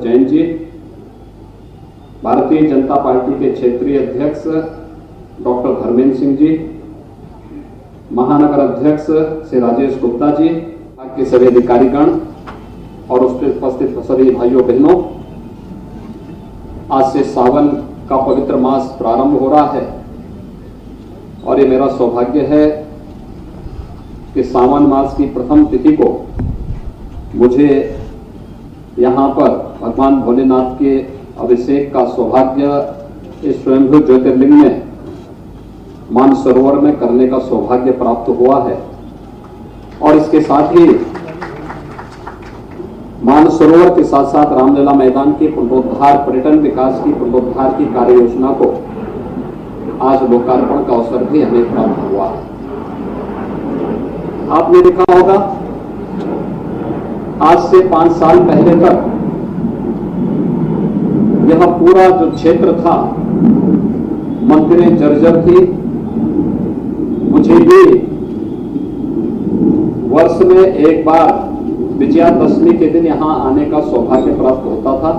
Jain ji, Bharatiya Janata party के क्षेत्रीय अध्यक्ष डॉक्टर धर्मेंद्र सिंह जी, महानगर अध्यक्ष श्री राजेश गुप्ता जी, के सभी अधिकारीगण और उस पर उपस्थित सभी भाइयों बहनों, आज से सावन का पवित्र मास प्रारंभ हो रहा है और ये मेरा सौभाग्य है कि सावन मास की प्रथम तिथि को मुझे यहाँ पर भगवान भोलेनाथ के अभिषेक का सौभाग्य इस स्वयंभू ज्योतिर्लिंग में मानसरोवर में करने का सौभाग्य प्राप्त हुआ है। और इसके साथ ही मानसरोवर के साथ साथ रामलीला मैदान के पुनरुद्धार, पर्यटन विकास की पुनरुद्धार की कार्य योजना को आज लोकार्पण का अवसर भी हमें प्राप्त हुआ है। आपने देखा होगा, आज से 5 साल पहले तक यह पूरा जो क्षेत्र था मंदिरें जर्जर थी। मुझे भी वर्ष में एक बार विजयादशमी के दिन यहां आने का सौभाग्य प्राप्त होता था,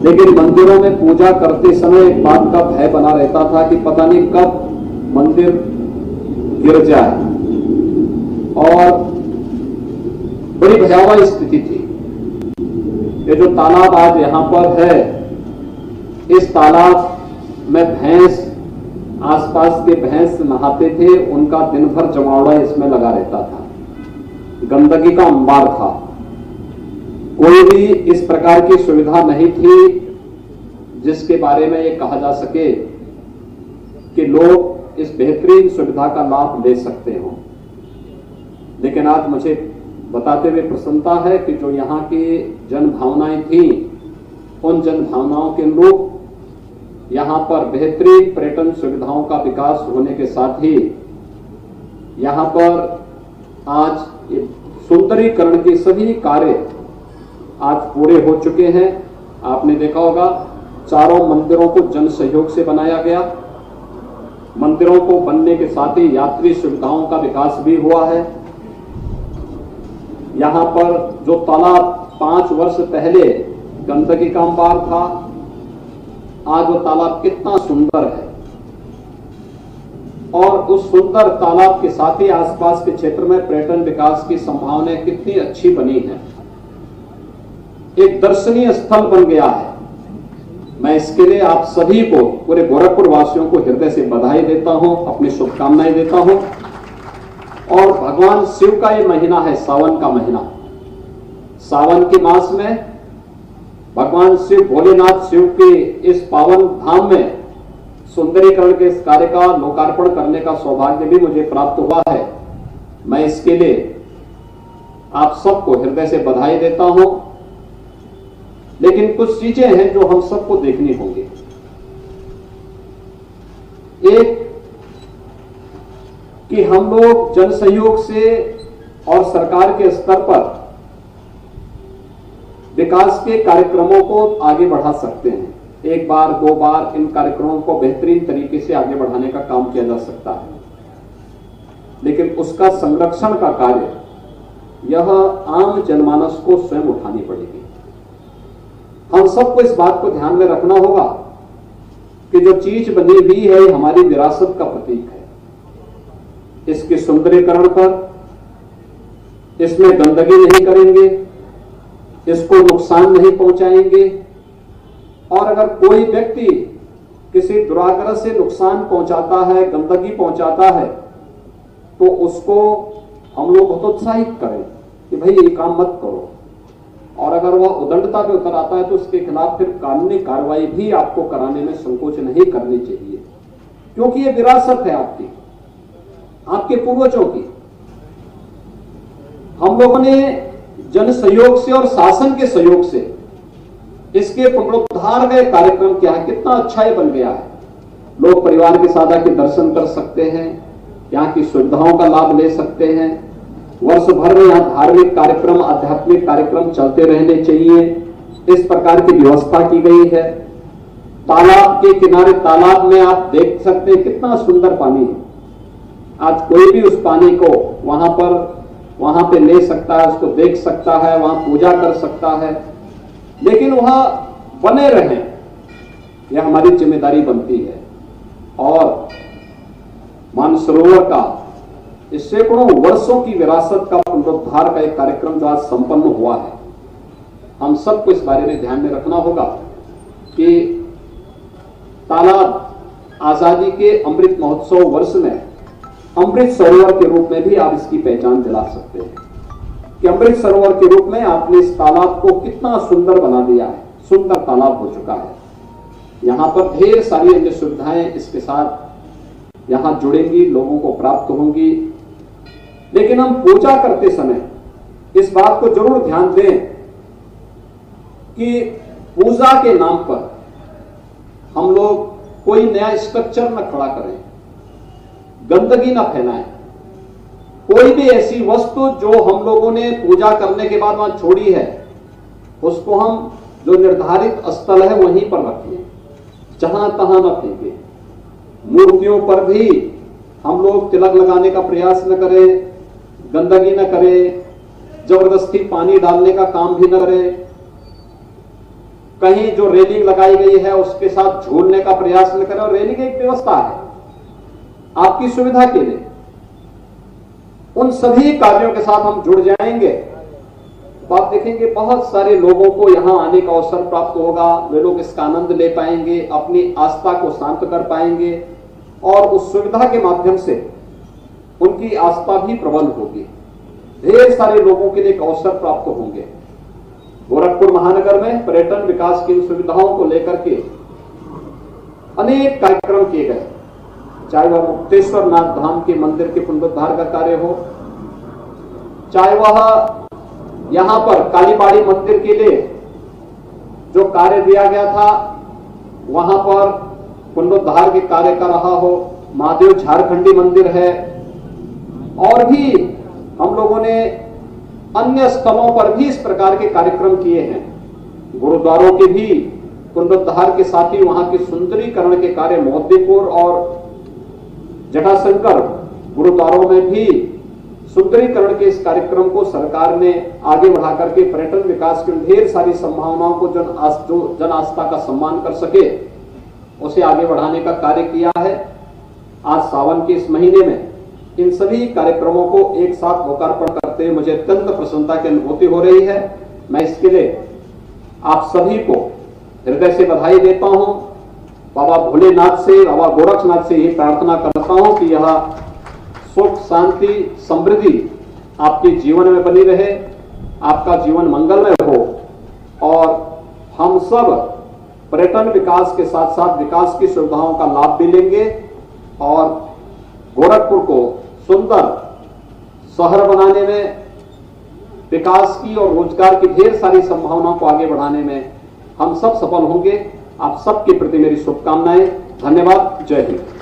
लेकिन मंदिरों में पूजा करते समय एक बात का भय बना रहता था कि पता नहीं कब मंदिर गिर जाए और बड़ी भयावह स्थिति थी। ये जो तालाब आज यहां पर है, इस तालाब में भैंस, आसपास के भैंस नहाते थे, उनका दिन भर जमावड़ा इसमें लगा रहता था, गंदगी का अंबार था। कोई भी इस प्रकार की सुविधा नहीं थी जिसके बारे में ये कहा जा सके कि लोग इस बेहतरीन सुविधा का लाभ ले सकते हो। लेकिन आज मुझे बताते हुए प्रसन्नता है कि जो यहाँ की जन भावनाएं थी, उन जन भावनाओं के अनुरूप यहाँ पर बेहतरीन पर्यटन सुविधाओं का विकास होने के साथ ही यहाँ पर आज सुंदरीकरण के सभी कार्य आज पूरे हो चुके हैं। आपने देखा होगा, चारों मंदिरों को जन सहयोग से बनाया गया। मंदिरों को बनने के साथ ही यात्री सुविधाओं का विकास भी हुआ है। यहाँ पर जो तालाब 5 वर्ष पहले गंदगी का अंबार था, आज वो तालाब कितना सुंदर है। और उस सुंदर तालाब के साथ ही आसपास के क्षेत्र में पर्यटन विकास की संभावनाएं कितनी अच्छी बनी है। एक दर्शनीय स्थल बन गया है। मैं इसके लिए आप सभी को, पूरे गोरखपुर वासियों को हृदय से बधाई देता हूं, अपनी शुभकामनाएं देता हूं। और भगवान शिव का ये महीना है, सावन का महीना। सावन के मास में भगवान शिव, भोलेनाथ शिव के इस पावन धाम में सुंदरीकरण के इस कार्य का लोकार्पण करने का सौभाग्य भी मुझे प्राप्त हुआ है। मैं इसके लिए आप सबको हृदय से बधाई देता हूं। लेकिन कुछ चीजें हैं जो हम सबको देखनी होंगी। एक कि हम लोग जन सहयोग से और सरकार के स्तर पर विकास के कार्यक्रमों को आगे बढ़ा सकते हैं। 1 बार 2 बार इन कार्यक्रमों को बेहतरीन तरीके से आगे बढ़ाने का काम किया जा सकता है, लेकिन उसका संरक्षण का कार्य यह आम जनमानस को स्वयं उठानी पड़ेगी। हम सबको इस बात को ध्यान में रखना होगा कि जो चीज बनी हुई है हमारी विरासत का प्रतीक है। इसके सुंदरीकरण पर, इसमें गंदगी नहीं करेंगे, इसको नुकसान नहीं पहुंचाएंगे। और अगर कोई व्यक्ति किसी दुराग्रह से नुकसान पहुंचाता है, गंदगी पहुंचाता है, तो उसको हम लोग बहुत उत्साहित करें कि भाई ये काम मत करो। और अगर वह उदंडता पे उतर आता है तो उसके खिलाफ फिर कानूनी कार्रवाई भी आपको कराने में संकोच नहीं करनी चाहिए, क्योंकि ये विरासत है आपकी, आपके पूर्वजों की। हम लोगों ने जन सहयोग से और शासन के सहयोग से इसके पुनरुद्धार का कार्यक्रम किया है। कितना अच्छा ये बन गया है। लोग परिवार के साथ आके दर्शन कर सकते हैं, यहाँ की सुविधाओं का लाभ ले सकते हैं। वर्ष भर में यहाँ धार्मिक कार्यक्रम, आध्यात्मिक कार्यक्रम चलते रहने चाहिए, इस प्रकार की व्यवस्था की गई है। तालाब के किनारे, तालाब में आप देख सकते हैं कितना सुंदर पानी है। आज कोई भी उस पानी को वहां पे ले सकता है, उसको देख सकता है, वहां पूजा कर सकता है। लेकिन वह बने रहें, यह हमारी जिम्मेदारी बनती है। और मानसरोवर का इस सैकड़ों वर्षों की विरासत का पुनरुद्धार का एक कार्यक्रम जो आज संपन्न हुआ है, हम सबको इस बारे में ध्यान में रखना होगा कि तालाब आजादी के अमृत महोत्सव वर्ष में अमृत सरोवर के रूप में भी आप इसकी पहचान दिला सकते हैं कि अमृत सरोवर के रूप में आपने इस तालाब को कितना सुंदर बना दिया है, सुंदर तालाब हो चुका है। यहां पर ढेर सारी अन्य सुविधाएं इसके साथ यहां जुड़ेंगी, लोगों को प्राप्त होंगी। लेकिन हम पूजा करते समय इस बात को जरूर ध्यान दें कि पूजा के नाम पर हम लोग कोई नया स्ट्रक्चर न खड़ा करें, गंदगी न फैलाएं, कोई भी ऐसी वस्तु जो हम लोगों ने पूजा करने के बाद वहां छोड़ी है उसको हम जो निर्धारित स्थल है वहीं पर रखें, जहां तहां न फेंकें। मूर्तियों पर भी हम लोग तिलक लगाने का प्रयास न करें, गंदगी न करें, जबरदस्ती पानी डालने का काम भी न करें, कहीं जो रेलिंग लगाई गई है उसके साथ झूलने का प्रयास न करें। और रेलिंग एक व्यवस्था है आपकी सुविधा के लिए। उन सभी कार्यों के साथ हम जुड़ जाएंगे तो आप देखेंगे बहुत सारे लोगों को यहां आने का अवसर प्राप्त होगा, वे लोग इसका आनंद ले पाएंगे, अपनी आस्था को शांत कर पाएंगे और उस सुविधा के माध्यम से उनकी आस्था भी प्रबल होगी। ढेर सारे लोगों के लिए एक अवसर प्राप्त होंगे। गोरखपुर महानगर में पर्यटन विकास की सुविधाओं को लेकर के अनेक कार्यक्रम किए गए, चाहे वह मुक्तेश्वर नाथ धाम के मंदिर के पुनरुद्धार का कार्य हो, चाहे वह यहां पर कालीबाड़ी मंदिर के लिए जो कार्य दिया गया था वहां पर पुनरुद्धार के कार्य का रहा हो, महादेव झारखंडी मंदिर है, और भी हम लोगों ने अन्य स्थलों पर भी इस प्रकार के कार्यक्रम किए हैं। गुरुद्वारों के भी पुनरुद्धार के साथ ही वहां के सुंदरीकरण के कार्य मोहद्दीपुर और जटाशंकर गुरुद्वारों में भी सुंदरीकरण के इस कार्यक्रम को सरकार ने आगे बढ़ा करके पर्यटन विकास की ढेर सारी संभावनाओं को जो जन आस्था का सम्मान कर सके उसे आगे बढ़ाने का कार्य किया है। आज सावन के इस महीने में इन सभी कार्यक्रमों को एक साथ लोकार्पण करते हुए मुझे अत्यंत प्रसन्नता की अनुभूति हो रही है। मैं इसके लिए आप सभी को हृदय से बधाई देता हूं। बाबा भोलेनाथ से, बाबा गोरक्षनाथ से यही प्रार्थना करता हूं कि यह सुख, शांति, समृद्धि आपके जीवन में बनी रहे, आपका जीवन मंगलमय हो और हम सब पर्यटन विकास के साथ साथ विकास की सुविधाओं का लाभ भी लेंगे और गोरखपुर को सुंदर शहर बनाने में, विकास की और रोजगार की ढेर सारी संभावनाओं को आगे बढ़ाने में हम सब सफल होंगे। आप सबके प्रति मेरी शुभकामनाएं। धन्यवाद। जय हिंद।